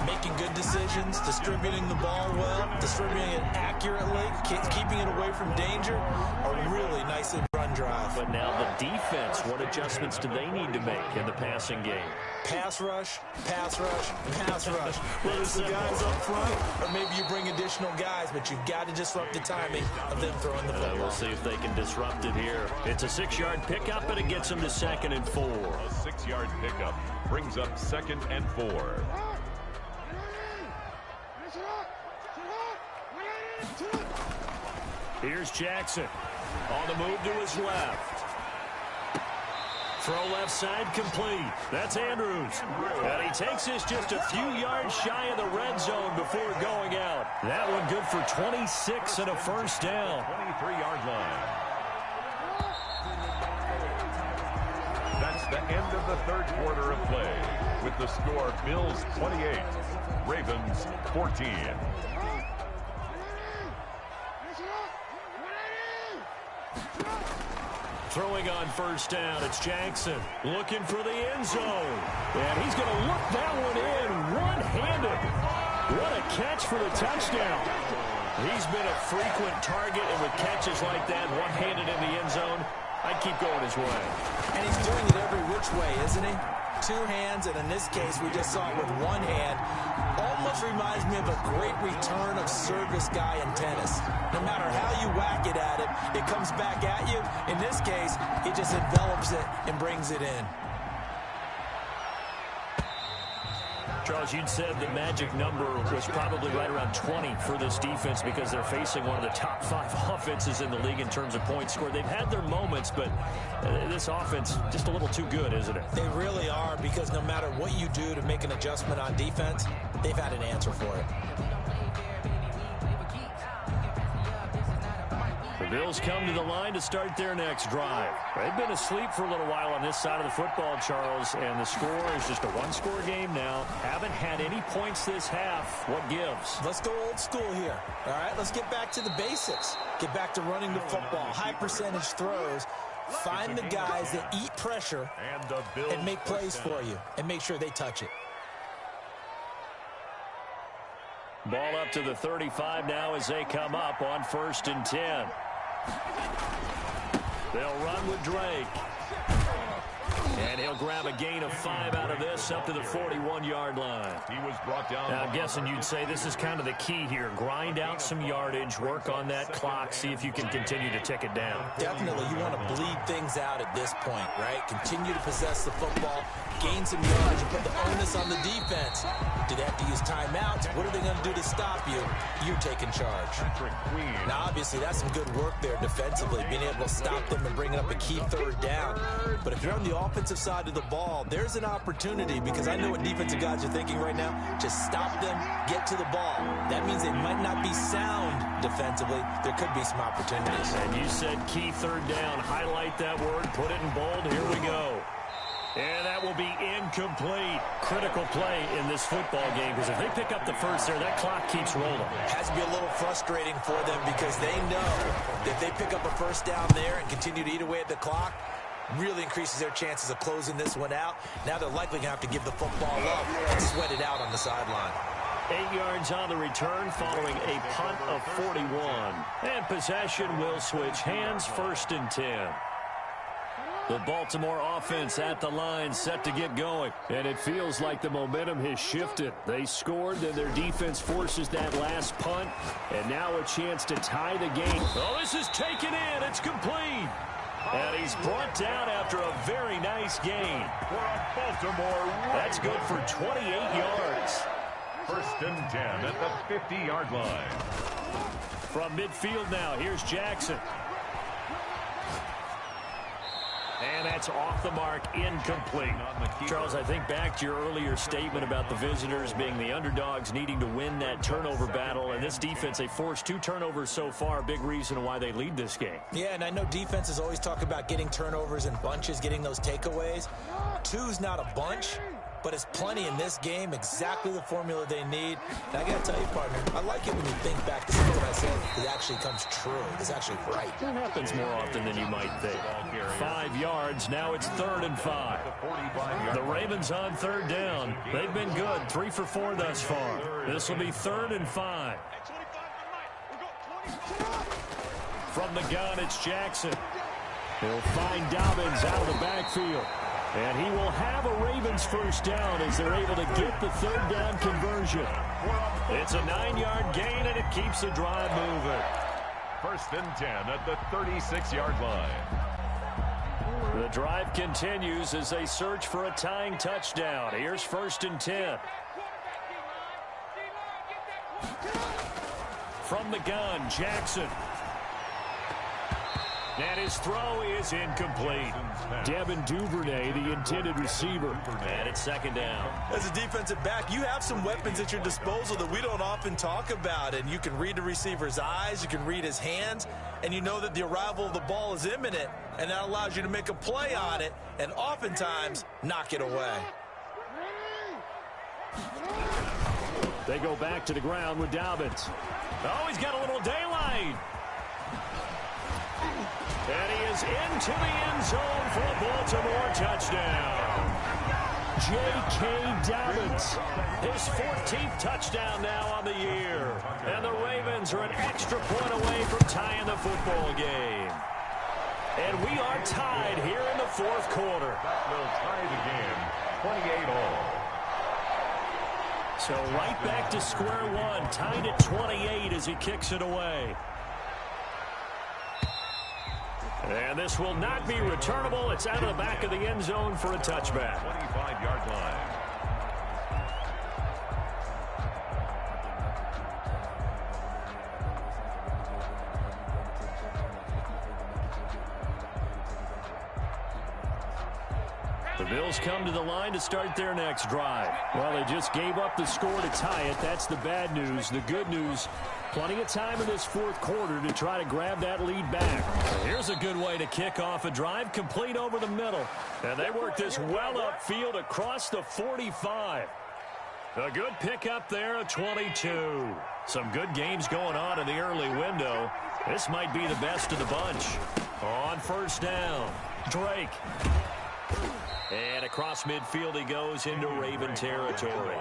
Making good decisions, distributing the ball well, distributing it accurately, keeping it away from danger. A really nice run drive. But now the defense, what adjustments do they need to make in the passing game? Pass rush, pass rush, pass rush. Whether it's the guys up front or maybe you bring additional guys, but you've got to disrupt the timing of them throwing the football. We'll see if they can disrupt it here. It's a 6-yard pickup, and it gets them to 2nd and 4. A 6-yard pickup brings up 2nd and 4. Here's Jackson on the move to his left. Throw left side complete. That's Andrews. And he takes this just a few yards shy of the red zone before going out. That one good for 26 and a first down. 23-yard line. That's the end of the third quarter of play. With the score, Bills 28, Ravens 14. Throwing on first down, it's Jackson looking for the end zone. And he's going to look that one in one-handed. What a catch for the touchdown. He's been a frequent target, and with catches like that, one-handed in the end zone, I'd keep going his way. And he's doing it every which way, isn't he? 2 hands, and in this case, we just saw it with 1 hand. Almost reminds me of a great return of service guy in tennis. No matter how you whack it at him, it comes back at you. In this case, he just envelops it and brings it in. Charles, you'd said the magic number was probably right around 20 for this defense because they're facing one of the top 5 offenses in the league in terms of points scored. They've had their moments, but this offense just a little too good, isn't it? They really are, because no matter what you do to make an adjustment on defense, they've had an answer for it. The Bills come to the line to start their next drive. They've been asleep for a little while on this side of the football, Charles, and the score is just a 1-score game now. Haven't had any points this half. What gives? Let's go old school here. All right, let's get back to the basics. Get back to running the football, high percentage throws. Find the guys that eat pressure and make plays for you and make sure they touch it. Ball up to the 35 now as they come up on 1st and 10. They'll run with Drake. And he'll grab a gain of 5 out of this up to the 41-yard line. He was brought down. Now, I'm guessing you'd say this is kind of the key here. Grind out some yardage, work on that clock, see if you can continue to tick it down. Definitely, you want to bleed things out at this point, right? Continue to possess the football, gain some yards, and put the onus on the defense. Do they have to use timeouts? What are they going to do to stop you? You're taking charge. Now, obviously, that's some good work there defensively, being able to stop them and bringing up a key third down. But if you're on the offensive side of the ball, there's an opportunity, because I know what defensive guys are thinking right now. Just stop them, get to the ball. That means they might not be sound defensively. There could be some opportunities. And you said key third down. Highlight that word, put it in bold. Here we go. And that will be incomplete. Critical play in this football game, because if they pick up the first there, that clock keeps rolling. It has to be a little frustrating for them, because they know that if they pick up a first down there and continue to eat away at the clock, really increases their chances of closing this one out. Now they're likely going to have to give the football up and sweat it out on the sideline. 8 yards on the return following a punt of 41. And possession will switch hands, 1st and 10. The Baltimore offense at the line, set to get going. And it feels like the momentum has shifted. They scored, then their defense forces that last punt. And now a chance to tie the game. Oh, this is taken in. It's complete. And he's brought down after a very nice gain. For a Baltimore run. That's good for 28 yards. 1st and 10 at the 50-yard line. From midfield now, here's Jackson. And that's off the mark, incomplete. Charles, I think back to your earlier statement about the visitors being the underdogs, needing to win that turnover battle. And this defense, they forced 2 turnovers so far, big reason why they lead this game. Yeah, and I know defenses always talk about getting turnovers in bunches, getting those takeaways. 2's not a bunch, but it's plenty in this game, exactly the formula they need. And I got to tell you, partner, I like it when you think back to something I said that actually comes true. It's actually right. That happens more often than you might think. 5 yards, now it's 3rd and 5. The Ravens on 3rd down. They've been good, 3 for 4 thus far. This will be 3rd and 5. From the gun, it's Jackson. He'll find Dobbins out of the backfield. And he will have a Ravens first down as they're able to get the 3rd down conversion. It's a 9-yard gain, and it keeps the drive moving. 1st and 10 at the 36-yard line. The drive continues as they search for a tying touchdown. Here's 1st and 10. From the gun, Jackson. And his throw is incomplete. Devin Duvernay, the intended receiver. And it's 2nd down. As a defensive back, you have some weapons at your disposal that we don't often talk about. And you can read the receiver's eyes, you can read his hands, and you know that the arrival of the ball is imminent. And that allows you to make a play on it and oftentimes knock it away. They go back to the ground with Dobbins. Oh, he's got a little daylight. And he is into the end zone for a Baltimore touchdown. J.K. Dobbins, his 14th touchdown now on the year. And the Ravens are an extra point away from tying the football game. And we are tied here in the 4th quarter. That will tie the game, 28 all. So right back to square one, tied at 28 as he kicks it away. And this will not be returnable. It's out of the back of the end zone for a touchback. 25-yard line. The Bills come to the line to start their next drive. Well, they just gave up the score to tie it. That's the bad news. The good news, plenty of time in this 4th quarter to try to grab that lead back. Here's a good way to kick off a drive, complete over the middle. And they work this well upfield across the 45. A good pickup there at 22. Some good games going on in the early window. This might be the best of the bunch. On 1st down, Drake. And across midfield he goes into Raven territory.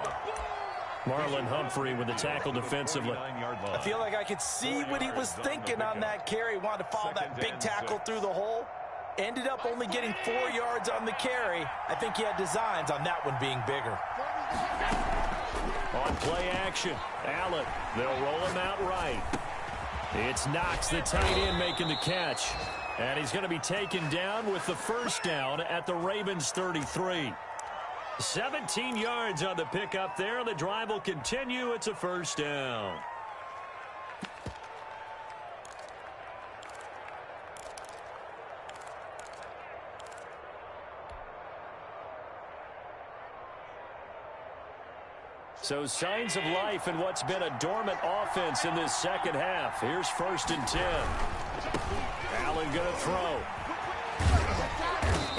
Marlon Humphrey with the tackle defensively. I feel like I could see what he was thinking on that carry. Wanted to follow that big tackle through the hole. Ended up only getting 4 yards on the carry. I think he had designs on that one being bigger. On play action, Allen. They'll roll him out right. It's Knox, the tight end, making the catch. And he's going to be taken down with the first down at the Ravens 33. 17 yards on the pickup there. The drive will continue. It's a first down. So signs of life in what's been a dormant offense in this second half. Here's 1st and 10. Allen going to throw.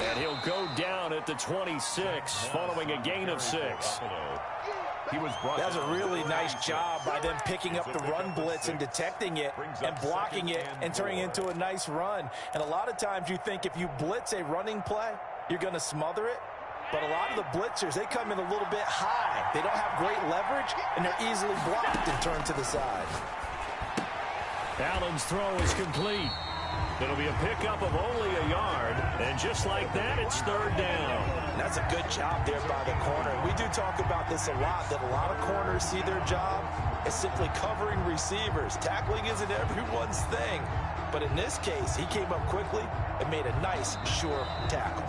And he'll go down at the 26 following a gain of 6. That's a really nice job by them picking up the run blitz and detecting it and blocking it and turning it into a nice run. And a lot of times you think if you blitz a running play, you're going to smother it. But a lot of the blitzers, they come in a little bit high. They don't have great leverage, and they're easily blocked and turned to the side. Allen's throw is complete. It'll be a pickup of only a yard, and just like that, it's 3rd down. That's a good job there by the corner. We do talk about this a lot, that a lot of corners see their job as simply covering receivers. Tackling isn't everyone's thing. But in this case, he came up quickly and made a nice, sure tackle.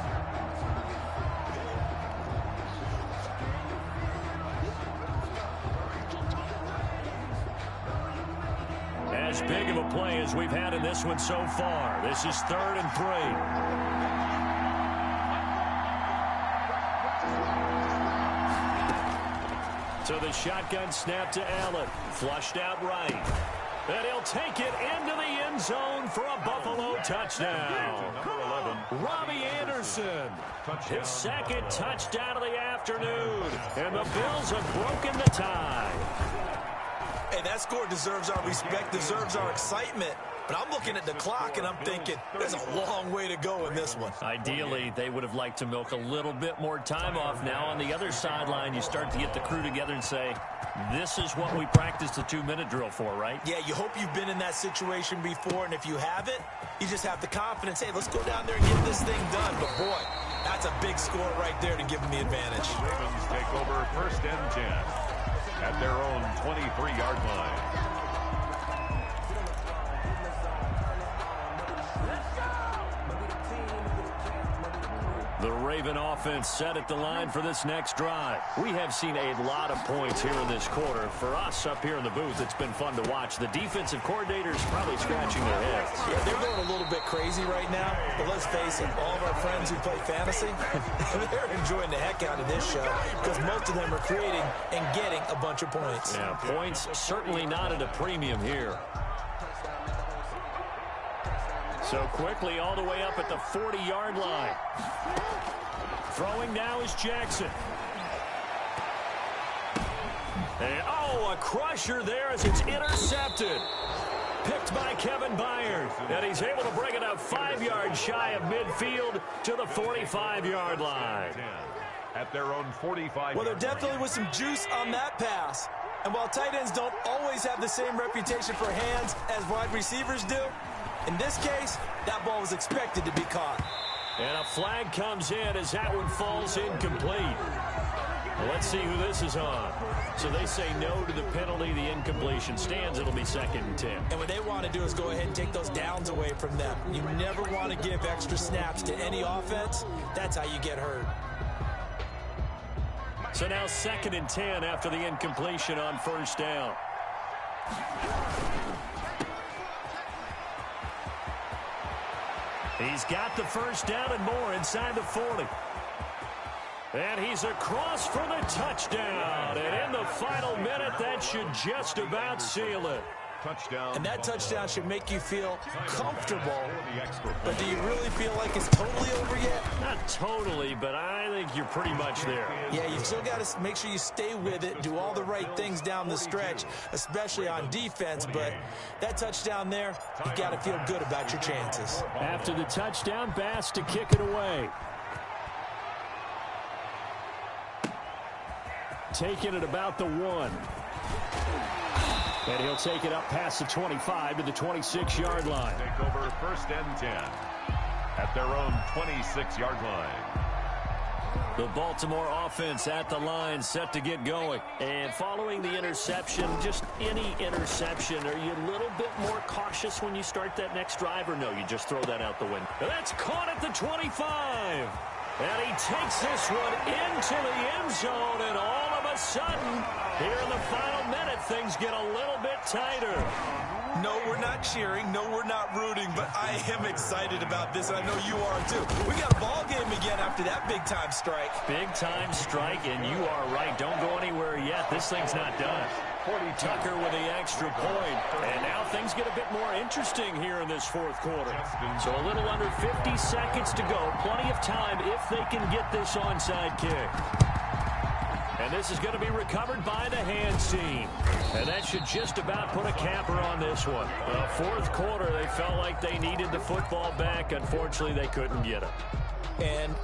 As big of a play as we've had in this one so far. This is 3rd and 3. So the shotgun snap to Allen. Flushed out right. And he'll take it into the end zone for a Buffalo touchdown. Robbie Anderson. His 2nd touchdown of the afternoon. And the Bills have broken the tie. Hey, that score deserves our respect, deserves our excitement. But I'm looking at the clock, and I'm thinking, there's a long way to go in this one. Ideally, they would have liked to milk a little bit more time off. Now, on the other sideline, you start to get the crew together and say, this is what we practiced the 2-minute drill for, right? Yeah, you hope you've been in that situation before, and if you haven't, you just have the confidence, hey, let's go down there and get this thing done. But, boy, that's a big score right there to give them the advantage. Ravens take over 1st and 10. At their own 23-yard line. The Raven offense set at the line for this next drive. We have seen a lot of points here in this quarter. For us up here in the booth, it's been fun to watch. The defensive coordinators probably scratching their heads. Yeah, they're going a little bit crazy right now. But let's face it, all of our friends who play fantasy, they're enjoying the heck out of this show because most of them are creating and getting a bunch of points. Yeah, points certainly not at a premium here. So quickly all the way up at the 40-yard line. Throwing now is Jackson. And, a crusher there as it's intercepted. Picked by Kevin Byard. And he's able to bring it up 5 yards shy of midfield to the 45-yard line. At their own 45. Well, there definitely was some juice on that pass. And while tight ends don't always have the same reputation for hands as wide receivers do, in this case, that ball was expected to be caught. And a flag comes in as that one falls incomplete. Well, let's see who this is on. So they say no to the penalty. The incompletion stands. It'll be 2nd and 10. And what they want to do is go ahead and take those downs away from them. You never want to give extra snaps to any offense. That's how you get hurt. So now 2nd and 10 after the incompletion on 1st down. He's got the first down and more inside the 40. And he's across for the touchdown. And in the final minute, that should just about seal it. Touchdown. And that touchdown should make you feel comfortable. But do you really feel like it's totally over yet? Not totally, but I think you're pretty much there. Yeah, you still got to make sure you stay with it, do all the right things down the stretch, especially on defense. But that touchdown there, you got to feel good about your chances. After the touchdown, Bass to kick it away. taking it about the 1. And he'll take it up past the 25 to the 26-yard line. Take over 1st and 10 at their own 26-yard line. The Baltimore offense at the line, set to get going. And following the interception, just any interception, are you a little bit more cautious when you start that next drive, or no, you just throw that out the window? That's caught at the 25. And he takes this one into the end zone, and all of a sudden, here in the final minute, things get a little bit tighter. No, we're not cheering. No, we're not rooting, but I am excited about this, and I know you are too. We got a ball game again after that big-time strike. Big-time strike, and you are right. Don't go anywhere yet. This thing's not done. Tucker with the extra point, and now things get a bit more interesting here in this 4th quarter. So a little under 50 seconds to go. Plenty of time if they can get this onside kick. And this is going to be recovered by the hands team. And that should just about put a capper on this one. The 4th quarter, they felt like they needed the football back. Unfortunately, they couldn't get it. And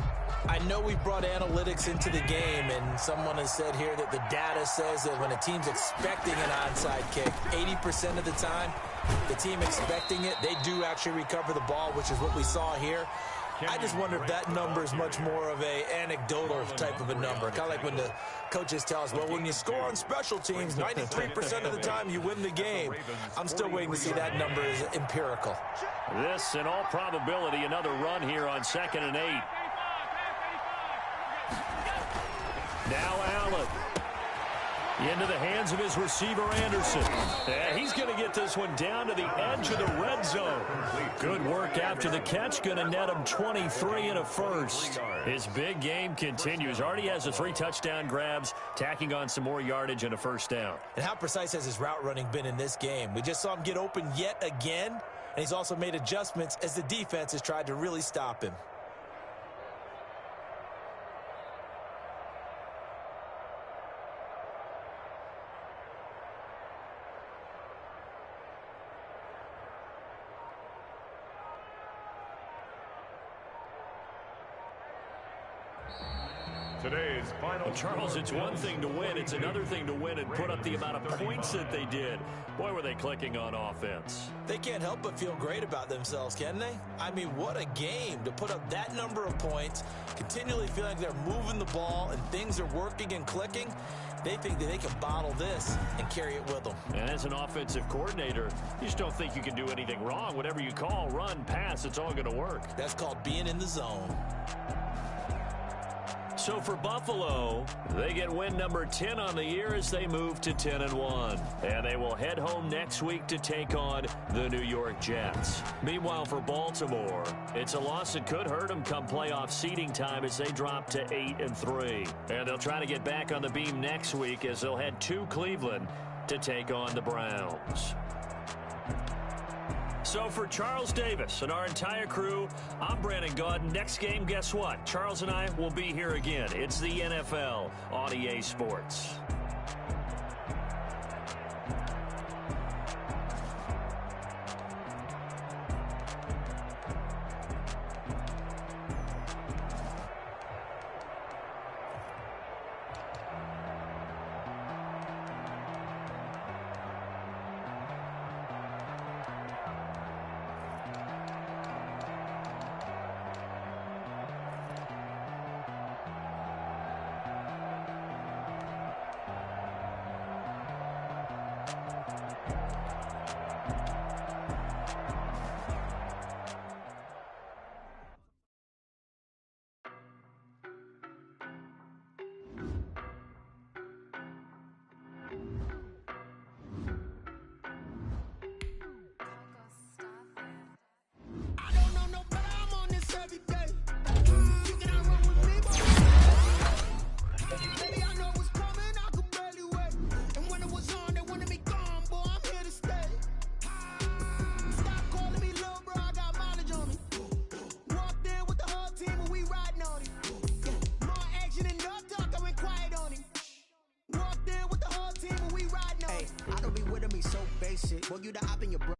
I know we brought analytics into the game, and someone has said here that the data says that when a team's expecting an onside kick, 80% of the time, the team expecting it, they do actually recover the ball, which is what we saw here. I just wonder if that number is much more of a anecdotal type of a number. Kind of like when the coaches tell us, well, when you score on special teams, 93% of the time you win the game. I'm still waiting to see that number is empirical. This, in all probability, another run here on 2nd and 8. Now Allen. Into the hands of his receiver, Anderson. And he's going to get this one down to the edge of the red zone. Good work after the catch. Going to net him 23 and a first. His big game continues. Already has the 3 touchdown grabs, tacking on some more yardage and a first down. And how precise has his route running been in this game? We just saw him get open yet again, and he's also made adjustments as the defense has tried to really stop him. Today's final. Well, Charles, it's one thing to win. It's another thing to win and put up the amount of points that they did. Boy, were they clicking on offense. They can't help but feel great about themselves, can they? I mean, what a game to put up that number of points, continually feeling like they're moving the ball and things are working and clicking. They think that they can bottle this and carry it with them. And as an offensive coordinator, you just don't think you can do anything wrong. Whatever you call, run, pass, it's all going to work. That's called being in the zone. So for Buffalo, they get win number 10 on the year as they move to 10-1. And they will head home next week to take on the New York Jets. Meanwhile, for Baltimore, it's a loss that could hurt them come playoff seeding time as they drop to 8-3. And they'll try to get back on the beam next week as they'll head to Cleveland to take on the Browns. So for Charles Davis and our entire crew, I'm Brandon Gaudin. Next game, guess what? Charles and I will be here again. It's the NFL on EA Sports. Boy, you the op in your bro.